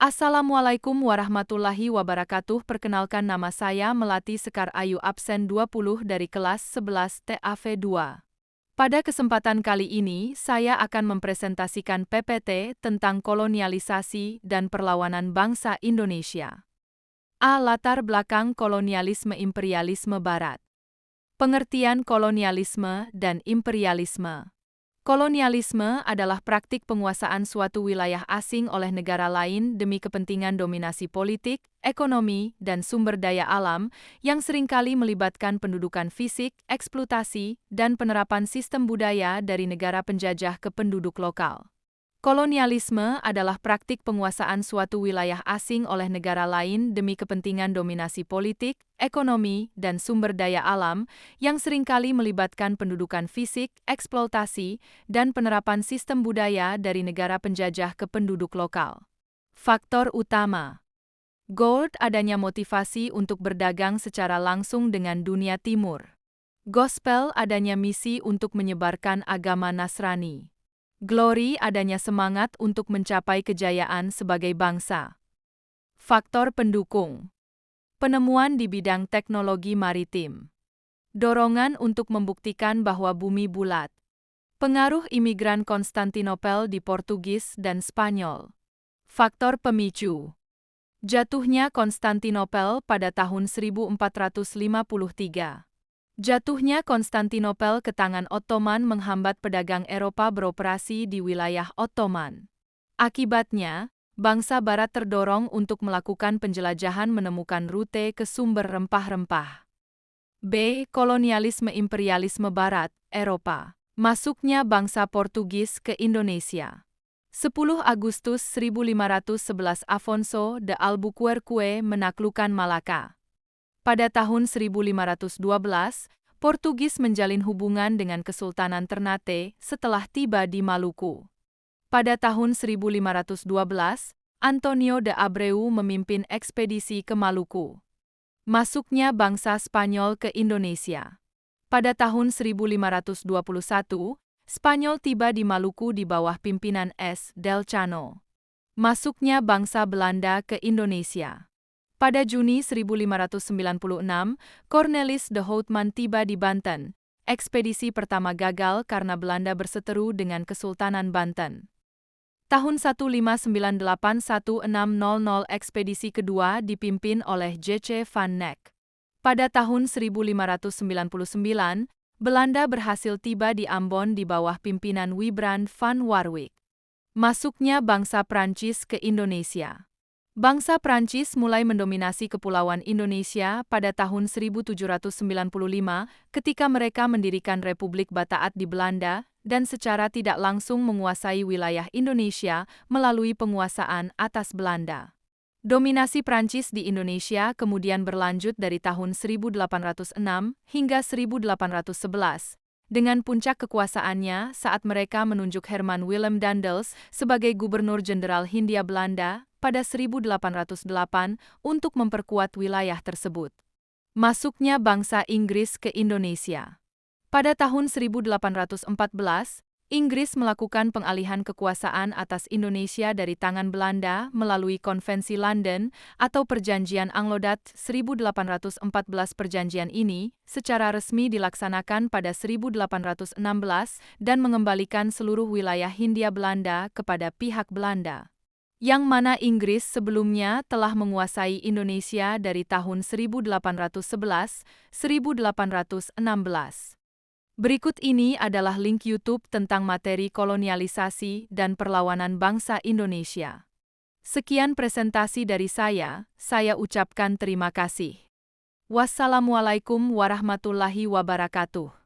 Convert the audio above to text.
Assalamualaikum warahmatullahi wabarakatuh. Perkenalkan, nama saya Melati Sekar Ayu, absen 20 dari kelas 11 TAV 2. Pada kesempatan kali ini, saya akan mempresentasikan PPT tentang kolonialisasi dan perlawanan bangsa Indonesia. A. Latar belakang kolonialisme imperialisme Barat. Pengertian kolonialisme dan imperialisme. Kolonialisme adalah praktik penguasaan suatu wilayah asing oleh negara lain demi kepentingan dominasi politik, ekonomi, dan sumber daya alam yang seringkali melibatkan pendudukan fisik, eksploitasi, dan penerapan sistem budaya dari negara penjajah ke penduduk lokal. Kolonialisme adalah praktik penguasaan suatu wilayah asing oleh negara lain demi kepentingan dominasi politik, ekonomi, dan sumber daya alam yang seringkali melibatkan pendudukan fisik, eksploitasi, dan penerapan sistem budaya dari negara penjajah ke penduduk lokal. Faktor utama: Gold, adanya motivasi untuk berdagang secara langsung dengan dunia timur. Gospel, adanya misi untuk menyebarkan agama Nasrani. Glory, adanya semangat untuk mencapai kejayaan sebagai bangsa. Faktor pendukung: penemuan di bidang teknologi maritim. Dorongan untuk membuktikan bahwa bumi bulat. Pengaruh imigran Konstantinopel di Portugis dan Spanyol. Faktor pemicu: jatuhnya Konstantinopel pada tahun 1453. Jatuhnya Konstantinopel ke tangan Ottoman menghambat pedagang Eropa beroperasi di wilayah Ottoman. Akibatnya, bangsa Barat terdorong untuk melakukan penjelajahan menemukan rute ke sumber rempah-rempah. B. Kolonialisme imperialisme Barat, Eropa. Masuknya bangsa Portugis ke Indonesia. 10 Agustus 1511 Afonso de Albuquerque menaklukkan Malaka. Pada tahun 1512, Portugis menjalin hubungan dengan Kesultanan Ternate setelah tiba di Maluku. Pada tahun 1512, Antonio de Abreu memimpin ekspedisi ke Maluku. Masuknya bangsa Spanyol ke Indonesia. Pada tahun 1521, Spanyol tiba di Maluku di bawah pimpinan S. del Cano. Masuknya bangsa Belanda ke Indonesia. Pada Juni 1596, Cornelis de Houtman tiba di Banten. Ekspedisi pertama gagal karena Belanda berseteru dengan Kesultanan Banten. Tahun 1598–1600 ekspedisi kedua dipimpin oleh J.C. van Neck. Pada tahun 1599, Belanda berhasil tiba di Ambon di bawah pimpinan Wybrand van Warwick. Masuknya bangsa Prancis ke Indonesia. Bangsa Prancis mulai mendominasi kepulauan Indonesia pada tahun 1795 ketika mereka mendirikan Republik Bataat di Belanda dan secara tidak langsung menguasai wilayah Indonesia melalui penguasaan atas Belanda. Dominasi Prancis di Indonesia kemudian berlanjut dari tahun 1806 hingga 1811, dengan puncak kekuasaannya saat mereka menunjuk Herman Willem Daendels sebagai Gubernur Jenderal Hindia Belanda pada 1808 untuk memperkuat wilayah tersebut. Masuknya bangsa Inggris ke Indonesia. Pada tahun 1814, Inggris melakukan pengalihan kekuasaan atas Indonesia dari tangan Belanda melalui Konvensi London atau Perjanjian Anglo-Dutch 1814. Perjanjian ini secara resmi dilaksanakan pada 1816 dan mengembalikan seluruh wilayah Hindia Belanda kepada pihak Belanda, yang mana Inggris sebelumnya telah menguasai Indonesia dari tahun 1811–1816. Berikut ini adalah link YouTube tentang materi kolonialisasi dan perlawanan bangsa Indonesia. Sekian presentasi dari saya ucapkan terima kasih. Wassalamualaikum warahmatullahi wabarakatuh.